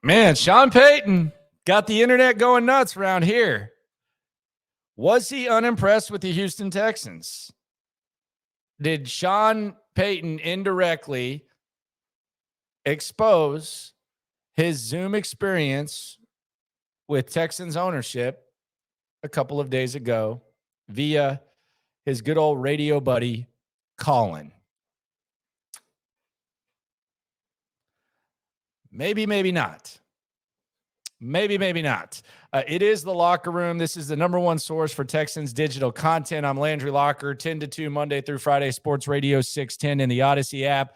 Man, Sean Payton got the internet going nuts around here. Was he unimpressed with the Houston Texans? Did Sean Payton indirectly expose his Zoom experience with Texans ownership a couple of days ago via his good old radio buddy, Colin? Maybe, maybe not. Maybe not. It is The Locker Room. This is the number one source for Texans digital content. I'm Landry Locker, 10 to 2, Monday through Friday, Sports Radio 610 in the Odyssey app.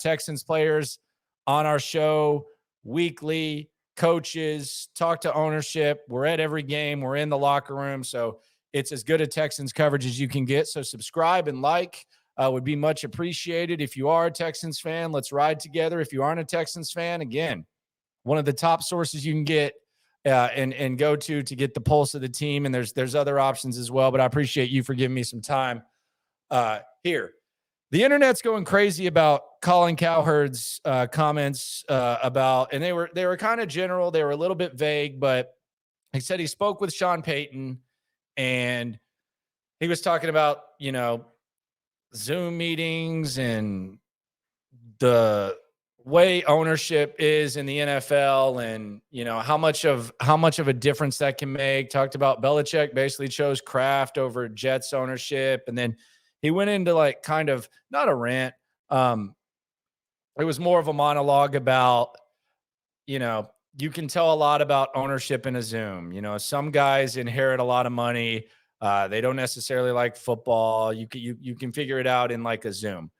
Texans players on our show weekly, coaches, talk to ownership. We're at every game. We're in The Locker Room. So it's as good a Texans coverage as you can get. So subscribe and like. Would be much appreciated. If you are a Texans fan, let's ride together. If you aren't a Texans fan, again, one of the top sources you can get and go to get the pulse of the team. And there's other options as well, but I appreciate you for giving me some time here. The internet's going crazy about Colin Cowherd's comments about, and they were kind of general. They were a little bit vague, but he said he spoke with Sean Payton and he was talking about, Zoom meetings and the way ownership is in the NFL and, how much of a difference that can make. Talked about Belichick basically chose Kraft over Jets ownership. And then he went into kind of not a rant. It was more of a monologue about, you can tell a lot about ownership in a Zoom. Some guys inherit a lot of money. They don't necessarily like football. You can figure it out in a Zoom.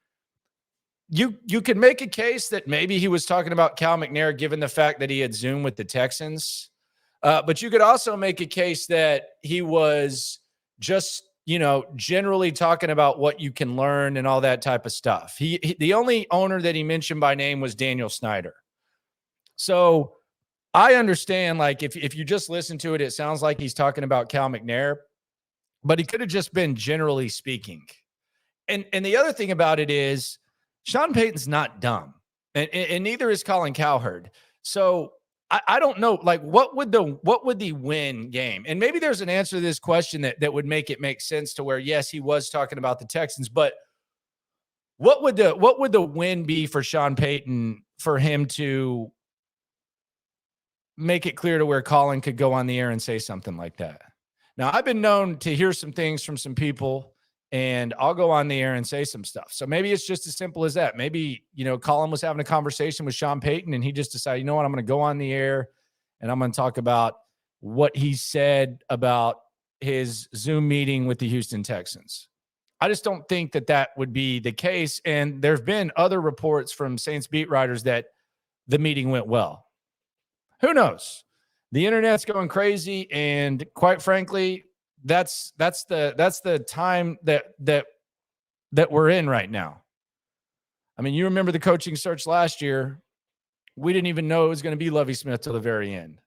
You can make a case that maybe he was talking about Cal McNair, given the fact that he had Zoomed with the Texans. But you could also make a case that he was just, generally talking about what you can learn and all that type of stuff. The only owner that he mentioned by name was Daniel Snyder. So I understand, if you just listen to it, it sounds like he's talking about Cal McNair. But he could have just been generally speaking. And the other thing about it is Sean Payton's not dumb. And neither is Colin Cowherd. So I don't know, what would the win game? And maybe there's an answer to this question that would make it make sense to where, yes, he was talking about the Texans, but what would the win be for Sean Payton for him to make it clear to where Colin could go on the air and say something like that? Now, I've been known to hear some things from some people, and I'll go on the air and say some stuff. So maybe it's just as simple as that. Maybe, Colin was having a conversation with Sean Payton, and he just decided, I'm going to go on the air, and I'm going to talk about what he said about his Zoom meeting with the Houston Texans. I just don't think that would be the case. And there have been other reports from Saints beat writers that the meeting went well. Who knows? The internet's going crazy, and quite frankly, that's the time that we're in right now. I mean, you remember the coaching search last year. We didn't even know it was going to be Lovie Smith till the very end.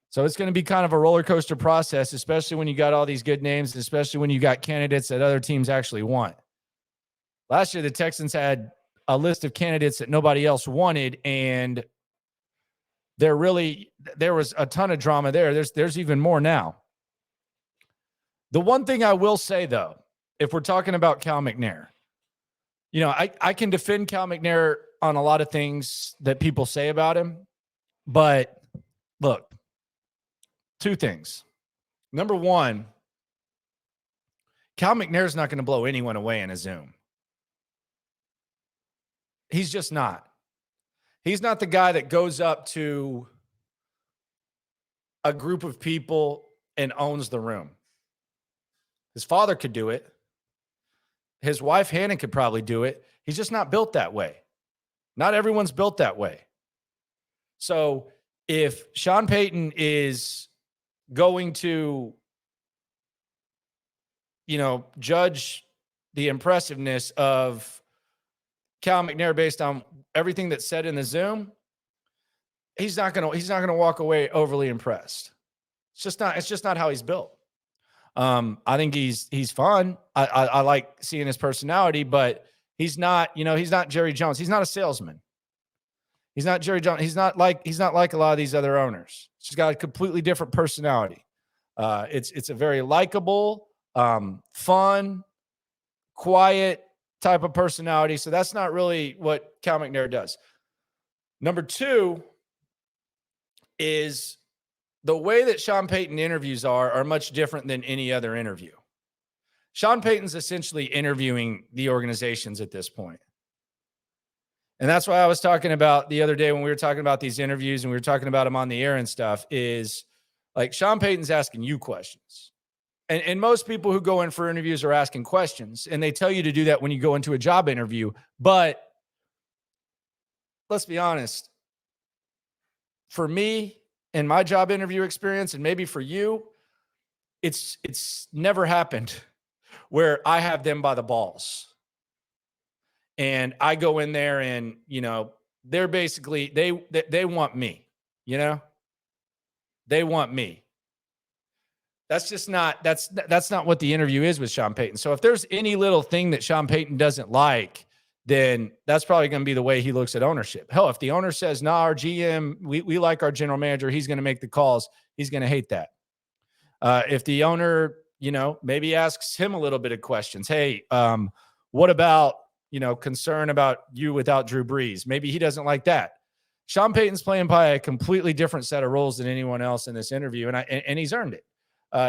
So it's going to be kind of a roller coaster process, especially when you got all these good names, especially when you got candidates that other teams actually want. Last year, the Texans had a list of candidates that nobody else wanted, and there was a ton of drama there. There's even more now. The one thing I will say, though, if we're talking about Cal McNair, I can defend Cal McNair on a lot of things that people say about him. But look, two things. Number one, Cal McNair's not going to blow anyone away in a Zoom. He's just not. He's not the guy that goes up to a group of people and owns the room. His father could do it. His wife, Hannah, could probably do it. He's just not built that way. Not everyone's built that way. So if Sean Payton is going to, judge the impressiveness of Cal McNair based on everything that's said in the Zoom, he's not gonna walk away overly impressed. It's just not how he's built. I think he's fun. I like seeing his personality, but he's not Jerry Jones. He's not a salesman. He's not Jerry Jones. He's not like a lot of these other owners. He's got a completely different personality. It's a very likable, fun, quiet type of personality. So that's not really what Cal McNair does. Number two is the way that Sean Payton interviews are much different than any other interview. Sean Payton's essentially interviewing the organizations at this point. And that's why I was talking about the other day when we were talking about these interviews and we were talking about them on the air and stuff, is like Sean Payton's asking you questions. And most people who go in for interviews are asking questions, and they tell you to do that when you go into a job interview. But let's be honest, for me and my job interview experience, and maybe for you, it's never happened where I have them by the balls. And I go in there and, they're basically, they want me, they want me. That's just not, that's not what the interview is with Sean Payton. So if there's any little thing that Sean Payton doesn't like, then that's probably going to be the way he looks at ownership. Hell, if the owner says, nah, our GM, we like our general manager, he's going to make the calls, he's going to hate that. If the owner, maybe asks him a little bit of questions. Hey, what about, concern about you without Drew Brees? Maybe he doesn't like that. Sean Payton's playing by a completely different set of rules than anyone else in this interview, and he's earned it.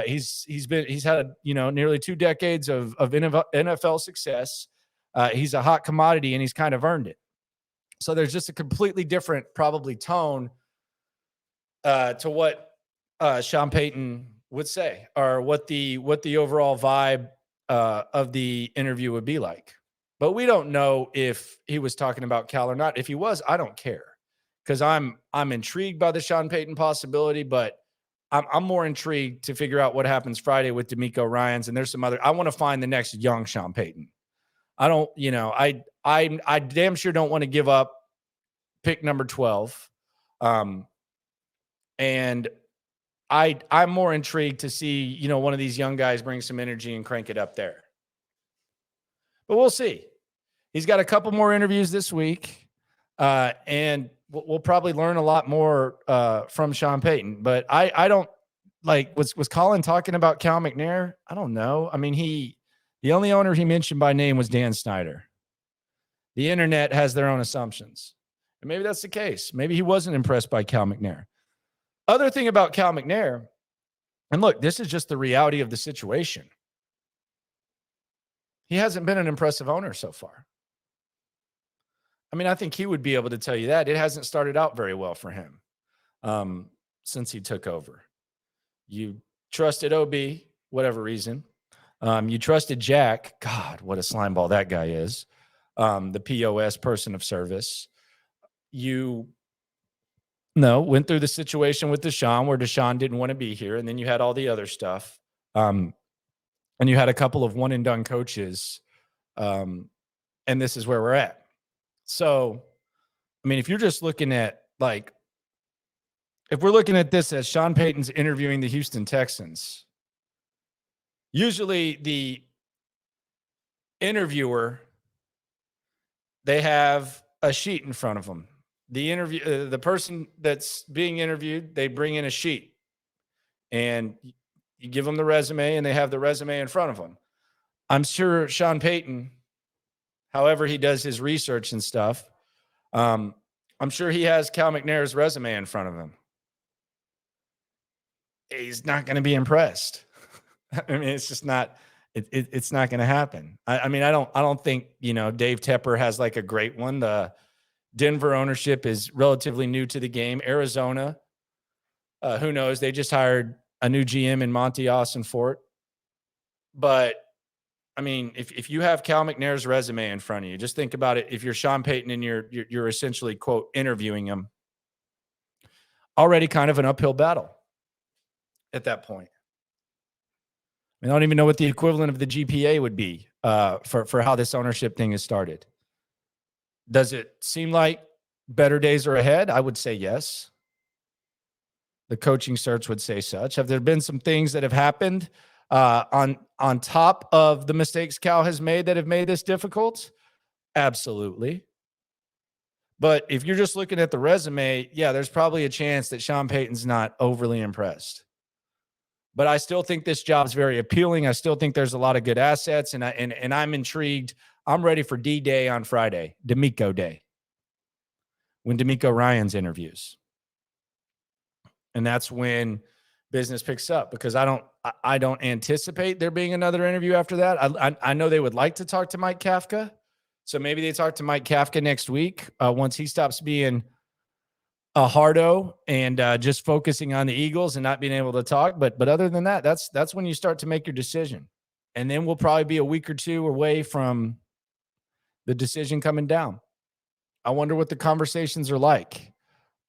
He's had nearly 2 decades of NFL success. He's a hot commodity, and he's kind of earned it. So there's just a completely different probably tone to what Sean Payton would say, or what the overall vibe of the interview would be like. But we don't know if he was talking about Cal or not. If he was, I don't care, because I'm intrigued by the Sean Payton possibility, but I'm more intrigued to figure out what happens Friday with DeMeco Ryans, and there's some other. I want to find the next young Sean Payton. I don't, I damn sure don't want to give up pick number 12. And I'm more intrigued to see, one of these young guys bring some energy and crank it up there. But we'll see. He's got a couple more interviews this week, and we'll probably learn a lot more from Sean Payton. But I don't like, was Colin talking about Cal McNair? I don't know. I mean, the only owner he mentioned by name was Dan Snyder. The internet has their own assumptions. And maybe that's the case. Maybe he wasn't impressed by Cal McNair. Other thing about Cal McNair, and look, this is just the reality of the situation. He hasn't been an impressive owner so far. I mean, I think he would be able to tell you that. It hasn't started out very well for him since he took over. You trusted OB, whatever reason. You trusted Jack. God, what a slime ball that guy is. The POS, person of service. Went through the situation with Deshaun where Deshaun didn't want to be here. And then you had all the other stuff. And you had a couple of one and done coaches. And this is where we're at. So, I mean, if you're just looking at if we're looking at this as Sean Payton's interviewing the Houston Texans, usually the interviewer, they have a sheet in front of them. The person that's being interviewed, they bring in a sheet, and you give them the resume, and they have the resume in front of them. I'm sure Sean Payton, however he does his research and stuff, I'm sure he has Cal McNair's resume in front of him. He's not going to be impressed. I mean, it's just not. It's not going to happen. I mean, I don't think Dave Tepper has like a great one. The Denver ownership is relatively new to the game. Arizona, who knows? They just hired a new GM in Monty Austin-Fort. But I mean, if you have Cal McNair's resume in front of you, just think about it. If you're Sean Payton and you're essentially, quote, interviewing him, already kind of an uphill battle at that point. I don't even know what the equivalent of the GPA would be for how this ownership thing has started. Does it seem like better days are ahead? I would say yes. The coaching search would say such. Have there been some things that have happened on top of the mistakes Cal has made that have made this difficult? Absolutely. But if you're just looking at the resume, yeah, there's probably a chance that Sean Payton's not overly impressed. But I still think this job is very appealing. I still think there's a lot of good assets, and I'm intrigued. I'm ready for D-Day on Friday, DeMeco Day, when DeMeco Ryans interviews. And that's when business picks up, because I don't anticipate there being another interview after that. I know they would like to talk to Mike Kafka. So maybe they talk to Mike Kafka next week once he stops being a hardo and just focusing on the Eagles and not being able to talk. But other than that, that's when you start to make your decision. And then we'll probably be a week or two away from the decision coming down. I wonder what the conversations are like.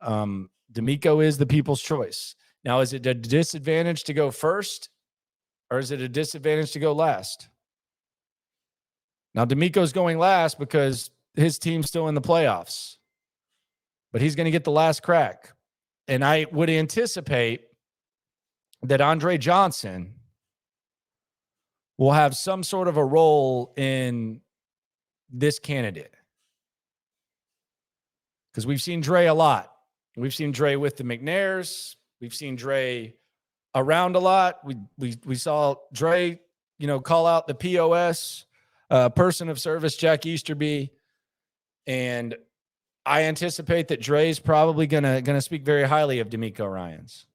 DeMeco is the people's choice. Now, is it a disadvantage to go first, or is it a disadvantage to go last? Now, DeMeco's going last because his team's still in the playoffs, but he's going to get the last crack. And I would anticipate that Andre Johnson will have some sort of a role in this candidate, because we've seen Dre a lot. We've seen Dre with the McNairs. We've seen Dre around a lot. We saw Dre, call out the POS, person of service, Jack Easterby. And I anticipate that Dre's probably gonna speak very highly of DeMeco Ryans.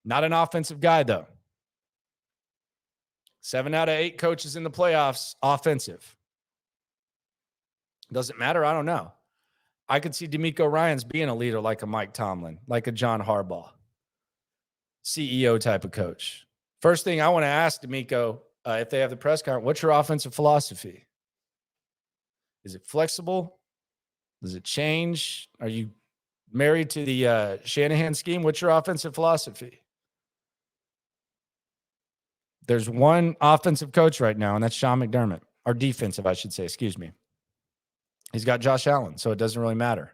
Not an offensive guy, though. 7 out of 8 coaches in the playoffs, offensive. Does it matter? I don't know. I could see DeMeco Ryans being a leader like a Mike Tomlin, like a John Harbaugh, CEO type of coach. First thing I want to ask DeMeco, if they have the press conference, what's your offensive philosophy? Is it flexible? Does it change? Are you married to the Shanahan scheme? What's your offensive philosophy? There's one offensive coach right now, and that's Sean McDermott. Or defensive, I should say. Excuse me. He's got Josh Allen, so it doesn't really matter.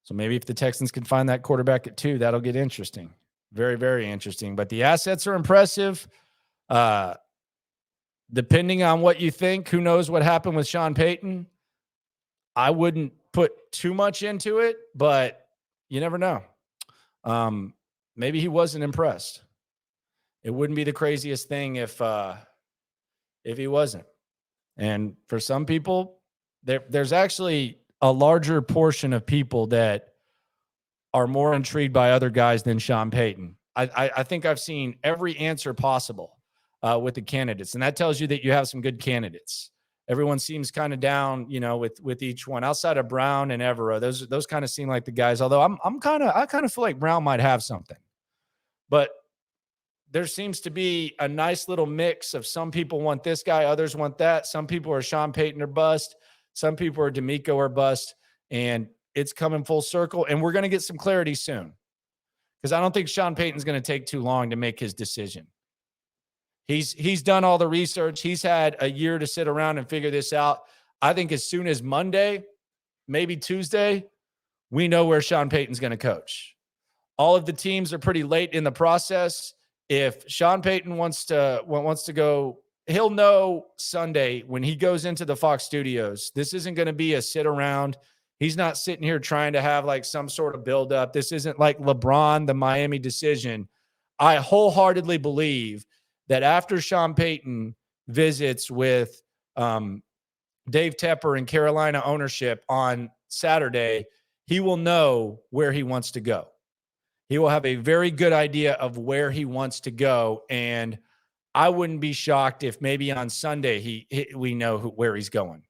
So maybe if the Texans can find that quarterback at 2, that'll get interesting. Very, very interesting. But the assets are impressive. Depending on what you think, who knows what happened with Sean Payton. I wouldn't put too much into it, but you never know. Maybe he wasn't impressed. It wouldn't be the craziest thing if he wasn't. And for some people, there's actually a larger portion of people that are more intrigued by other guys than Sean Payton. I think I've seen every answer possible with the candidates, and that tells you that you have some good candidates. Everyone seems kind of down, with each one outside of Brown and Evero. Those kind of seem like the guys. Although I kind of feel like Brown might have something, but there seems to be a nice little mix of some people want this guy, others want that. Some people are Sean Payton or bust. Some people are DeMeco or bust, and it's coming full circle. And we're going to get some clarity soon, because I don't think Sean Payton's going to take too long to make his decision. He's done all the research. He's had a year to sit around and figure this out. I think as soon as Monday, maybe Tuesday, we know where Sean Payton's going to coach. All of the teams are pretty late in the process. If Sean Payton wants to go, he'll know Sunday when he goes into the Fox studios. This isn't going to be a sit around. He's not sitting here trying to have like some sort of build up. This isn't like LeBron, the Miami decision. I wholeheartedly believe that after Sean Payton visits with Dave Tepper and Carolina ownership on Saturday, he will know where he wants to go. He will have a very good idea of where he wants to go, and I wouldn't be shocked if maybe on Sunday we know where he's going.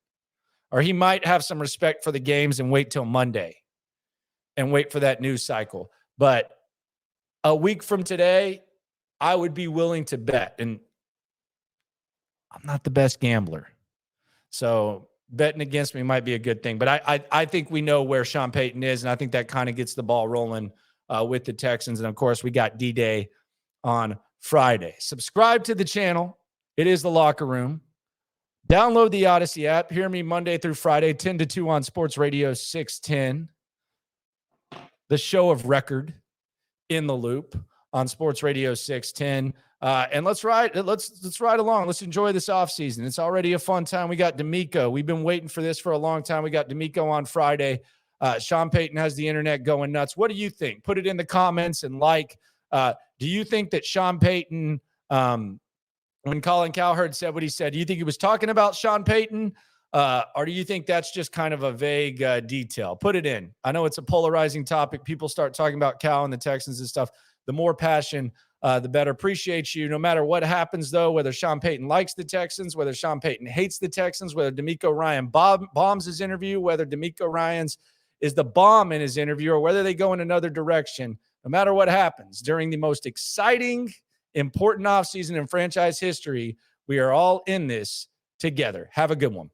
Or he might have some respect for the games and wait till Monday and wait for that news cycle. But a week from today, I would be willing to bet. And I'm not the best gambler, so betting against me might be a good thing. But I think we know where Sean Payton is, and I think that kind of gets the ball rolling with the Texans. And, of course, we got D-Day on Friday. Subscribe to the channel. It is The Locker Room. Download the Odyssey app. Hear me Monday through Friday, 10 to 2 on Sports Radio 610. The show of record, In the Loop, on Sports Radio 610. And let's ride along. Let's enjoy this offseason. It's already a fun time. We got DeMeco. We've been waiting for this for a long time. We got DeMeco on Friday. Sean Payton has the internet going nuts. What do you think? Put it in the comments and do you think that Sean Payton, when Colin Cowherd said what he said, do you think he was talking about Sean Payton? Or do you think that's just kind of a vague detail? Put it in. I know it's a polarizing topic. People start talking about Cal and the Texans and stuff. The more passion, the better. Appreciate you. No matter what happens, though, whether Sean Payton likes the Texans, whether Sean Payton hates the Texans, whether DeMeco Ryan bombs his interview, whether DeMeco Ryans is the bomb in his interview, or whether they go in another direction, no matter what happens, during the most exciting, important offseason in franchise history, we are all in this together. Have a good one.